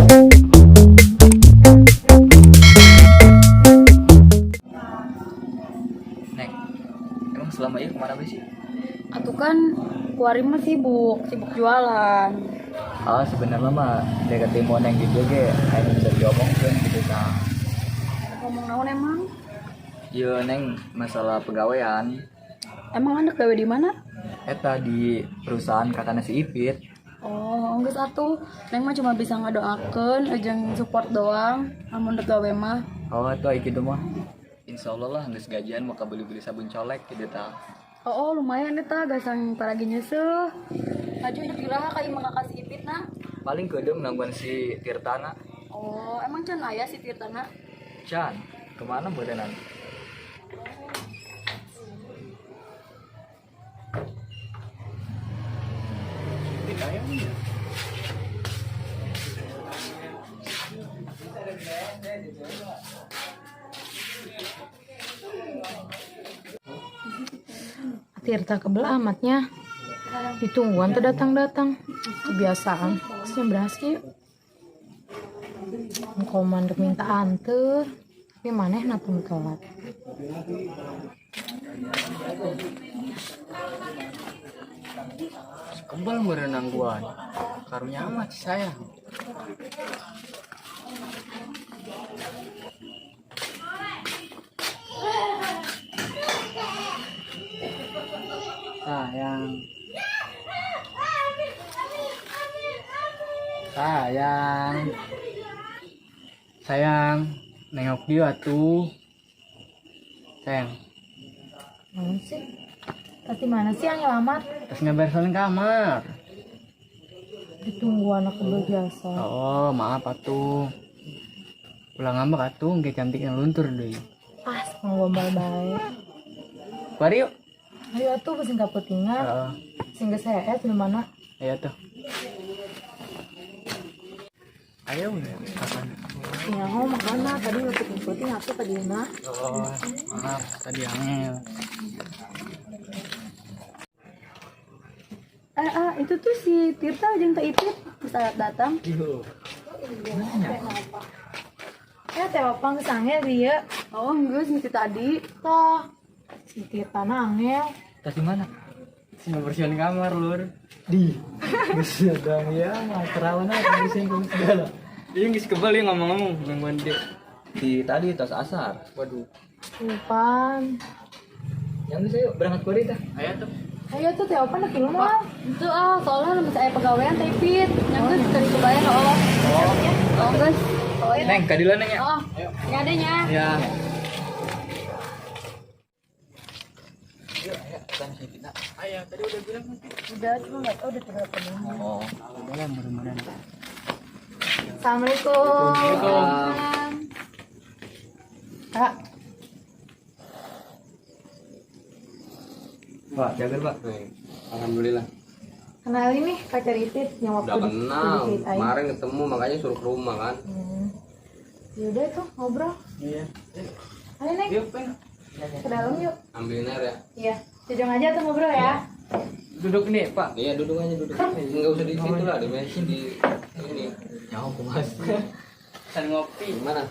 Neng, emang selama ini kemana aja sih? Atuh kan kuari mah sibuk jualan. Sebenarnya mah deketin mau neng gitu ge, ayo bisa diomongin gitu kan. Ngomong naon emang? Iya neng, masalah pegawaian. Emang anak gawe di mana? Eta di perusahaan kakaknya si Ipit. Oh, geus atuh. Neng mah cuma bisa ngadoakeun, jeung support doang. Amun dek gawe mah. Itu gitu mah. Insya Allah lah, nggak gajian mau beli-beli sabun colek gitu ta. Oh, lumayan eta gasang paragi nyeuseul. Maju dek diraha ka imah kakak si Ipit na. Paling kedeng nangguan si Tirtana. Oh, emang can aya si Tirtana? Chan, kemana berenan? Tirta kebelah amatnya ditungguan tuh datang kebiasaan kesnya berhasil engkau mandek minta anter tapi maneh napun telat Kembal berenang gua. Karunya amat sih sayang. Sayang, nengok dia tuh. Sayang, naon sih tapi mana sih yang nyelamat terus ngeberesin kamar. ditunggu anak kebel biasa Maaf atuh. Pulang ngambek atuh, nggak cantik yang luntur deh. mau gombal baik Mari yuk. ayo tuh pesen kaputingan sehingga saya di mana Ayo tuh. Ayo makan. ya mau makana tadi waktu puting aku tadi mah Maaf tadi angel. Itu tuh si Tirta jeung Teh Ipit bisa datang. teh opang kesangel dia Oh, geus mesti tadi. tah si Tirta angel Tadi mana? Si ngebersihin kamar lur. Di. Geus dong ya, mah terawan aja bersihin kamar segala. Dia geus kebal ya ngomong-ngomong nang mandi. Di tadi tos asar. Waduh. Lupan Yang bisa yuk berangkat kuari dah. Ayo tuh. ayo tuh teh opang nak mah Itu soalnya lebih saya pegawaian Teh Ipit. Yang geus tadi kebayang Allah. Oh, geus. Oh, ya. Neng, kadilan neng ya. Oh, ini adanya. Ya. Ayo, tadi udah bilang Udah, cuma enggak tahu udah tinggal penuh. udah lah mudah-mudahan. Assalamualaikum Kak Pak, jaga Pak. Alhamdulillah. kenalin nih pacar Ipit yang waktu Udah kenal. diceritain. Kemarin ketemu makanya suruh ke rumah kan. Yaudah tuh ngobrol Iya. ayo Neng Yuk, Peng. ke dalam yuk Ambilin air ya. iya cejong aja tuh ngobrol ya Duduk nih, Pak. Iya duduk aja duduk. Enggak usah di situ lah, di mesin di ini. Nyawa Mas. Kan ngopi. Gimana?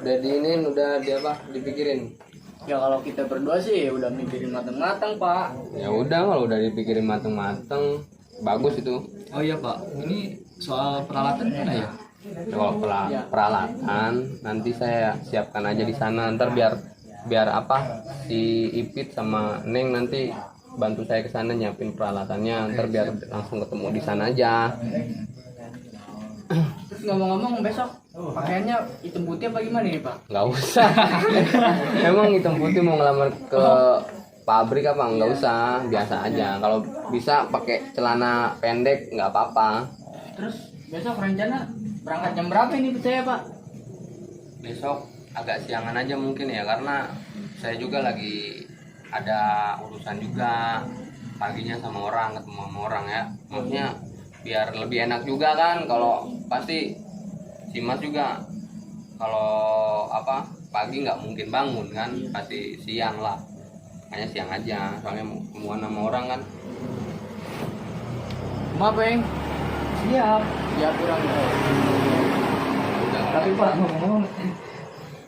Udah diinin, udah di apa? Dipikirin. Ya kalau kita berdua sih udah mikirin matang-matang, Pak. Ya udah kalau udah dipikirin mateng-mateng, bagus itu. Oh iya, Pak. Ini soal peralatan mana ya? Kalau peralatan nanti saya siapkan aja di sana. Ntar biar apa? Si Ipit sama Neng nanti bantu saya ke sana nyiapin peralatannya. Ntar biar langsung ketemu di sana aja. Terus ngomong-ngomong besok pakaiannya hitam putih apa gimana nih, Pak? Nggak usah. Emang hitam putih mau ngelamar ke pabrik apa? Nggak usah, biasa aja. Kalau bisa pakai celana pendek nggak apa-apa. Terus besok rencana berangkat jam berapa ini saya, Pak? Besok agak siangan aja mungkin ya, karena saya juga lagi ada urusan juga paginya sama orang, ketemu sama orang ya. Maksudnya biar lebih enak juga kan, kalau pasti si Mas juga kalau apa pagi nggak mungkin bangun kan, pasti siang lah. Makanya siang aja, soalnya ketemuan sama orang kan. Maaf, Bang. Siap. Siap kurang. Tapi Pak ngomong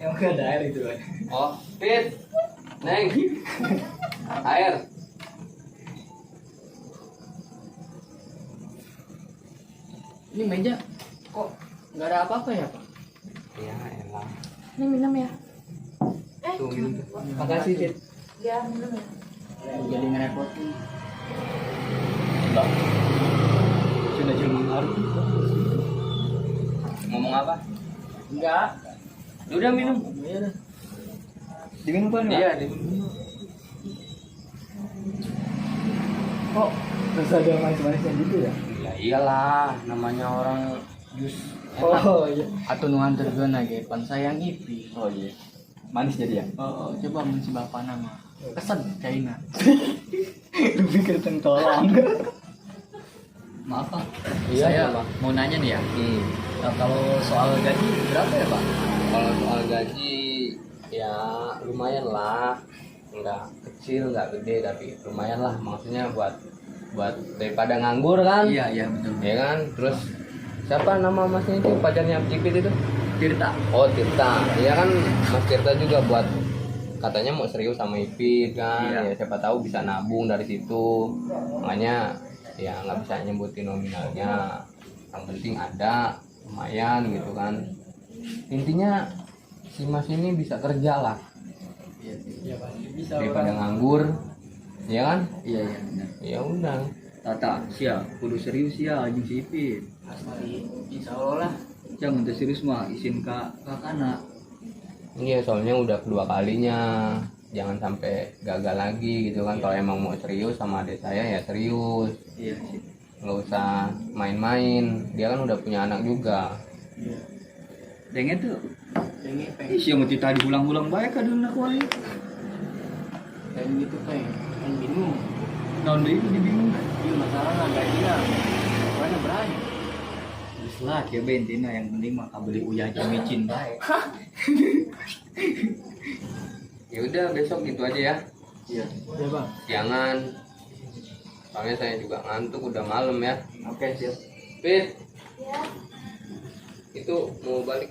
yang gak ada air itu kan. Oh, Pit. Neng. Air. Ini meja kok nggak ada apa-apa ya Pak? Ya elah. Ini minum ya. Tuh minum tuh. Makasih Fit. Ya, minum ya. Jadi ngerepotin. Enggak. Sudah cuma ngaruh. Ngomong apa? Enggak. Udah minum. Iya dah. Diminum Pak? Iya, diminum. Kok terus ada manis-manisnya gitu ya? Ya iyalah, namanya orang jus enak. Oh iya. Atau nuan tergana ge pan sayang ipi. Oh iya. Manis jadi ya? Oh, coba mun si bapak nama. Kesan China. Lu pikir tentolang. Maaf Pak. Iya, Saya Pak. mau nanya nih ya. Kalau soal gaji berapa ya Pak? Kalau soal gaji ya lumayan lah, nggak kecil nggak gede tapi lumayan lah, maksudnya buat daripada nganggur kan. Iya betul. Ya kan, terus siapa nama masnya itu pacarnya Cipit itu? Tirta. Oh Tirta, iya kan Mas Tirta juga buat katanya mau serius sama Ipit kan. Iya. Ya siapa tahu bisa nabung dari situ, makanya ya nggak bisa nyebutin nominalnya, yang penting ada lumayan gitu kan. Intinya si Mas ini bisa kerja lah Iya Pak. Bisa. daripada nganggur, ya kan? Iya benar. Ya udah. Tata sia kudu serius ya jeung si Ipit. Pasti insyaallah lah. Jangan teu serius mah isin ka kakana. Iya, soalnya udah kedua kalinya, jangan sampai gagal lagi gitu kan. Kalau emang mau serius sama adik saya ya serius, Iya sih. nggak usah main-main. Dia kan udah punya anak juga. Iya. Denge tuh. Denge pengen. Ih, siapa tadi ulang-ulang baik ka dina ku aing. Kayak gitu kayak kan bingung. Naon deui dibingung? Ieu masalahna gajinya. Mana berani? Geus lah kieu be intina yang penting mah kabeli uyah jeung micin bae. Ya udah besok gitu aja ya. Iya. Iya, Bang. Jangan. Soalnya saya juga ngantuk, udah malam ya. Oke, siap. Pit, Ya, itu mau balik.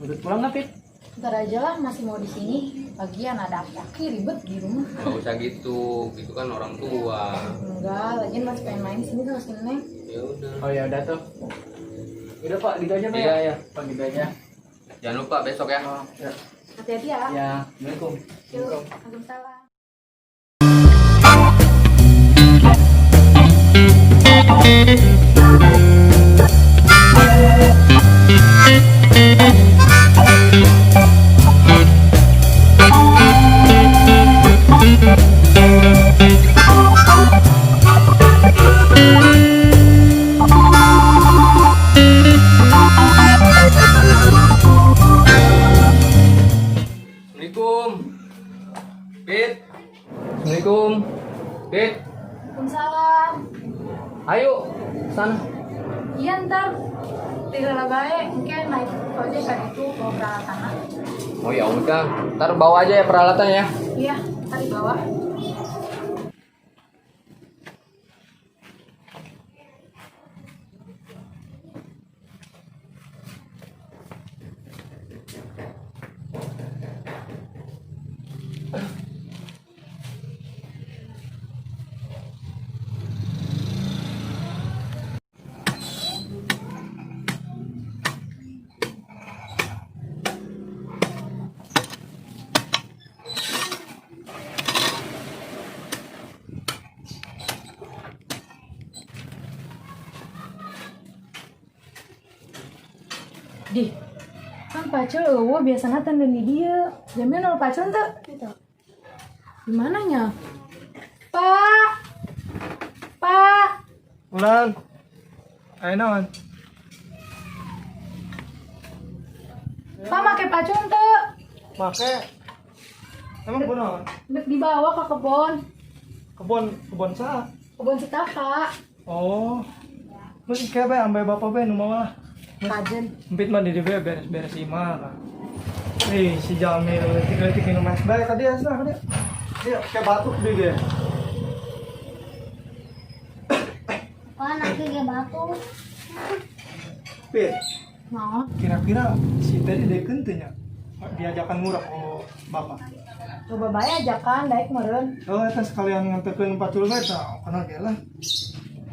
Udah pulang nggak, Pit? ntar aja lah, masih mau di sini. Lagian ada aki-aki ribet di rumah. Nggak usah gitu kan orang tua. Enggak, lagian masih pengen main di sini sama si Neng. Ya udah. Oh ya udah tuh. Udah Pak, gitu aja Pak. Iya, ya? iya. Pak, gitu aja. Jangan lupa besok ya. Oh, ya. Hati-hati ya. Ya, Assalamualaikum. Yuk, Waalaikumsalam. Assalamualaikum. Pit. Assalamualaikum. Pit. Waalaikumsalam. Ayo sana. Iya ntar tinggal baik mungkin naik ojek kan itu bawa peralatan. Oh ya udah, ntar bawa aja ya peralatannya. Iya, ntar di bawah. Di, kan pacul eueuh biasana teh di dia. Jamin ul pacul teu? Gitu. Di mananya? Pak. Pak. Ulan. Ayo naon? Pak make pacul teu? Make. Emang kunaon? Dek dibawa ke kebon. Kebon sa. Kebon Citaka. Oh. Mesti kebe ambe bapak be nu mah. Kajen. Empit mah di dia beres-beres imah. Si Jamil letik-letik minum es bae ka dia sana ka dia. Dia kayak batuk dia. Pak, nanti dia batu. Pit. Nah, Kira-kira si tadi deken teh nya diajakan ngurak oh bapak. coba bae ajakan daek meureun. Oh eta sekalian nganterkeun pacul bae tah kana ge lah.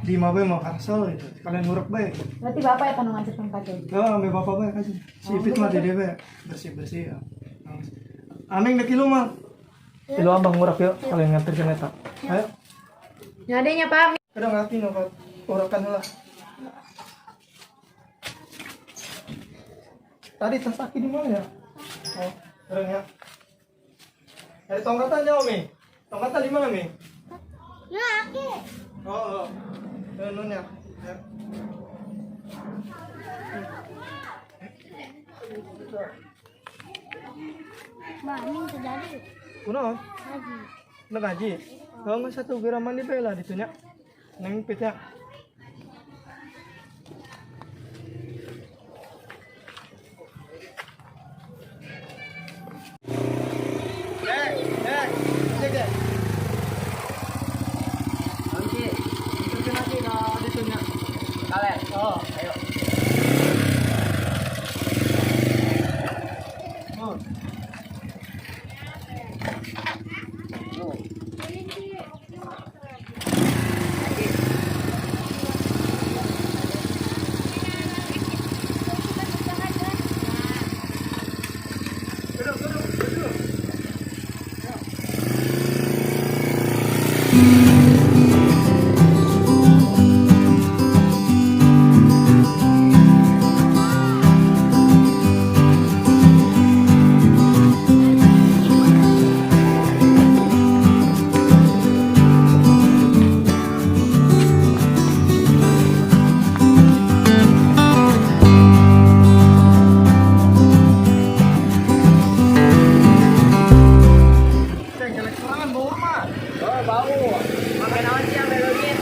Di mah bae mah kansel itu. Kalian ngurak bae. Berarti bapak ya tanu ngajarkan pacul. Ya ambil bapak bae kasih. Si Ipit mah di bae bersih-bersih ya. Aming dek kilu mah. Kilu abang ngurak yuk kalian nganterkeun eta. Ayo. Nyadenya Pak. Kadang ngati no Pak. Urakan heula. Tadi tas aki di mana ya? Oh, keren ya. Ada tongkatan jauh, Mi. Tongkatan di mana, Mi? Ya, aki. Oh. Nun ya. Ya. Mbak, ini terjadi. Kuno? Lagi. Nak gaji. Kalau nggak satu gira mandi bela di tunya. Neng pit ya. Oh, ayo. Oh. Ceng, jelek serangan bau mah. Oh, bau. Makan awan siang belogin.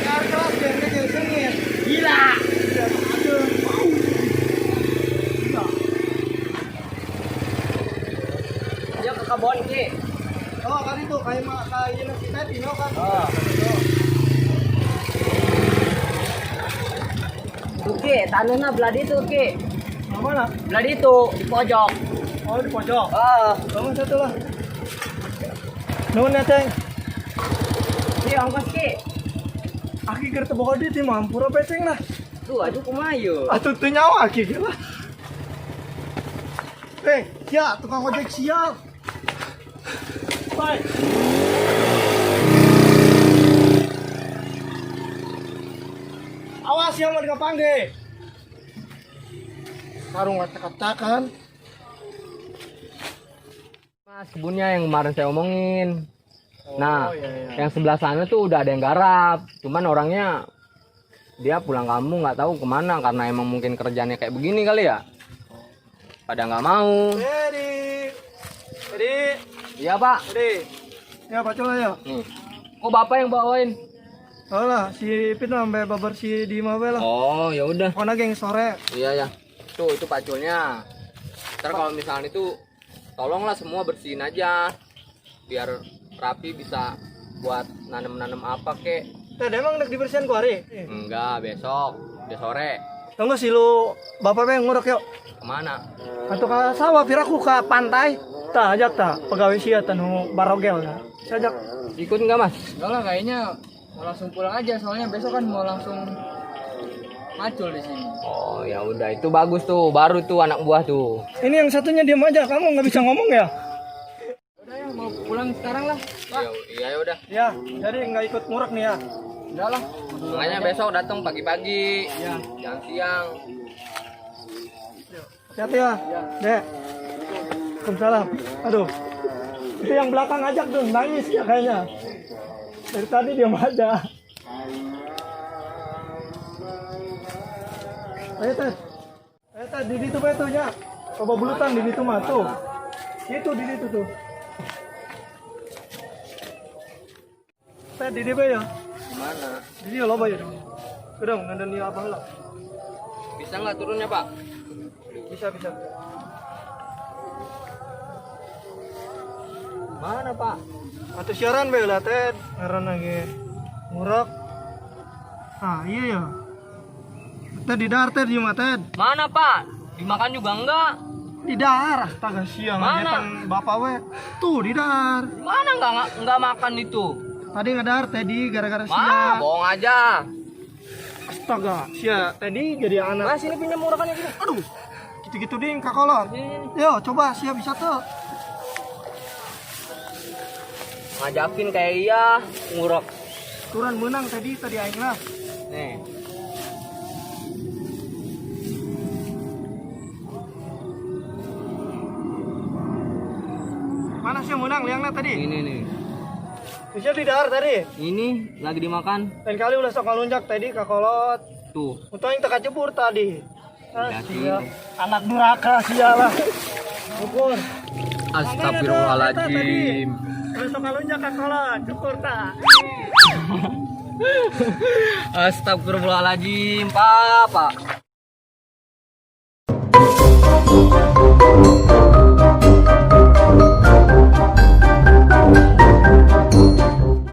Air keras kayaknya kayak sengit. Gila. Aduh, bau. Dia ke kebon, Ki. Oh, kan itu kayak nasi tadi, no kan? Oh. Tuh, Ki, tanuna belah itu, Ki. Nah, mana? Belah itu, di pojok. Oh, di pojok. Oh. Kamu satu lah. Nuhun ya, Ceng. Ki, ongkos, Ki. Aki keur teu boga duit mah ampura bae Ceng lah. Tuh, aduh kumayu. Atuh teu nyawa aki ge lah. Sia, tukang ojek sial. Bye. Awas yang mau dikapangge. Sarung kacak-kacakan. Mas, kebunnya yang kemarin saya omongin. Nah, iya. yang sebelah sana tuh udah ada yang garap. Cuman orangnya dia pulang kampung nggak tahu kemana karena emang mungkin kerjanya kayak begini kali ya. Pada nggak mau. Jadi, Iya Pak. ya pacul ayo. Nih. Oh Bapak yang bawain. Oh lah, si Ipit mah sampai babar si Dima bae lah. Oh ya udah. Pokoknya geng sore. Iya ya. Tuh itu paculnya. Ntar kalau misalnya itu tolonglah semua bersihin aja biar rapi bisa buat nanem-nanem apa kek. Tadi emang udah dibersihin ku hari? Enggak, besok sore. Tunggu si lu bapak pengen ngurek yuk. Kemana? Atau ke sawah piraku ke pantai. Tak ajak tak pegawai sia tanu barogel ya. Saya ajak. Ikut enggak Mas? Enggak lah, kayaknya mau langsung pulang aja, soalnya besok kan mau langsung macul di sini. Oh ya udah itu bagus tuh, baru tuh anak buah tuh. Ini yang satunya diam aja, kamu nggak bisa ngomong ya? Udah ya, mau pulang sekarang lah. Iya ya udah. Ya, jadi nggak ikut ngurek nih ya. Udah lah. Makanya besok datang pagi-pagi. Ya. Jangan siang. Hati-hati ya, Dek. Waalaikumsalam. Aduh, itu yang belakang ajak tuh, nangis ya kayaknya. Dari tadi diam aja. Ayo Ted. Ayo Ted, di situ betunya. Coba bulutan di situ mah tuh. Itu di situ tuh. Ted, di situ ya. Gimana? Di sini lo bayar. Udah, ngandani apa lah. Bisa nggak turunnya Pak? Bisa. Mana Pak? Atau siaran bae lah Ted, ngaran lagi ngurek. Ah, iya ya. Tadi dar tadi mah Ted. Mana Pak? Dimakan juga enggak? Di dar, astaga siang Mana? ngagetan bapak we. Tuh di dar. Mana enggak makan itu? Tadi ngedar tadi gara-gara Mana? sia. Bohong aja. Astaga, sia tadi jadi anak. Mas ini pinjam murakannya gini. Aduh. Gitu-gitu ding kakolot. Yo, coba sia bisa tuh. Ngajakin kayak iya, ngurok. Turun menang tadi aing lah. Nih. Mana sih yang menang liangnya tadi? Ini nih. Bisa di dar tadi. Ini lagi dimakan. Lain kali udah sok ngalunjak tadi kakolot. Tuh. Untuk yang teka jebur tadi. Ah, Lihat sia. ini. Anak durhaka sia lah. Syukur. Astagfirullahaladzim. Udah sok ngalunjak kakolot. Syukur tak. Astagfirullahaladzim, Pak.